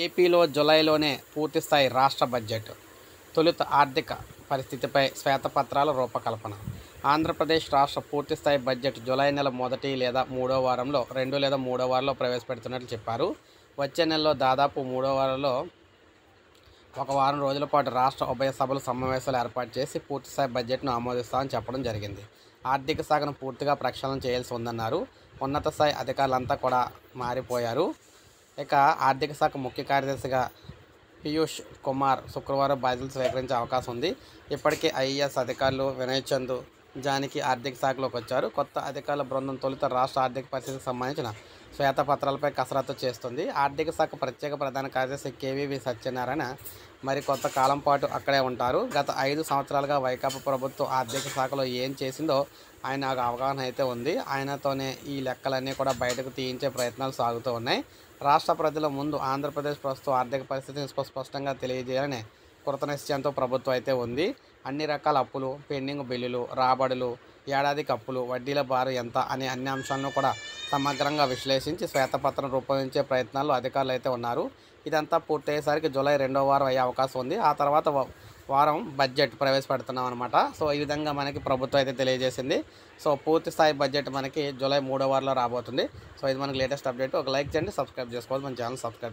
ఏపీలో జూలైలోనే పూర్తిస్థాయి రాష్ట్ర బడ్జెట్. తొలుత ఆర్థిక పరిస్థితిపై శ్వేతపత్రాల రూపకల్పన. ఆంధ్రప్రదేశ్ రాష్ట్ర పూర్తిస్థాయి బడ్జెట్ జూలై నెల మొదటి లేదా మూడో వారంలో, 2 లేదా 3వ వారంలో ప్రవేశపెడుతున్నట్లు చెప్పారు. వచ్చే నెలలో దాదాపు మూడో వారంలో ఒక వారం రోజుల పాటు రాష్ట్ర ఉభయ సభలు సమావేశాలు ఏర్పాటు చేసి పూర్తిస్థాయి బడ్జెట్ను ఆమోదిస్తామని చెప్పడం జరిగింది. ఆర్థిక శాఖను పూర్తిగా ప్రక్షాళన చేయాల్సి ఉందన్నారు. ఉన్నత స్థాయి అధికారులంతా కూడా మారిపోయారు. ఇక ఆర్థిక శాఖ ముఖ్య కార్యదర్శిగా పీయూష్ కుమార్ శుక్రవారం బాధ్యతలు స్వీకరించే అవకాశం ఉంది. ఇప్పటికే ఐఏఎస్ అధికారులు వినయ్ చంద్ జానకి ఆర్థిక శాఖలోకి వచ్చారు. కొత్త అధికారుల బృందం తొలుత రాష్ట్ర ఆర్థిక పరిస్థితికి సంబంధించిన శ్వేతపత్రాలపై కసరత్తు చేస్తుంది. ఆర్థిక శాఖ ప్రత్యేక ప్రధాన కార్యదర్శి కేవీవి సత్యనారాయణ మరి కొంత కాలం పాటు అక్కడే ఉంటారు. గత 5 సంవత్సరాలుగా వైకాపా ప్రభుత్వం ఆర్థిక శాఖలో ఏం చేసిందో ఆయన అవగాహన అయితే ఉంది. ఆయనతోనే ఈ లెక్కలన్నీ కూడా బయటకు తీయించే ప్రయత్నాలు సాగుతూ ఉన్నాయి. రాష్ట్ర ప్రజల ముందు ఆంధ్రప్రదేశ్ ప్రస్తుత ఆర్థిక పరిస్థితిని స్పష్టంగా తెలియజేయాలనే కృతనిశ్చయంతో ప్రభుత్వం అయితే ఉంది. అన్ని రకాల అప్పులు, పెండింగ్ బిల్లులు, రాబడులు, ఏడాదికి అప్పులు, వడ్డీల భారం ఎంత అనే అన్ని అంశాలను కూడా సమగ్రంగా విశ్లేషించి శ్వేతపత్రం రూపొందించే ప్రయత్నాల్లో అధికారులు అయితే ఉన్నారు. ఇదంతా పూర్తయ్యేసరికి జూలై 2వ వారం అయ్యే అవకాశం ఉంది. ఆ తర్వాత వారం బడ్జెట్ ప్రవేశపెడుతున్నాం అనమాట. సో ఈ విధంగా మనకి ప్రభుత్వం అయితే తెలియజేసింది. సో పూర్తి స్థాయి బడ్జెట్ మనకి జూలై 3వ వారంలో రాబోతుంది. సో ఇది మనకి లేటెస్ట్ అప్డేట్. ఒక లైక్ చేయండి, సబ్స్క్రైబ్ చేసుకోవాలి, మన ఛానల్ సబ్స్క్రైబ్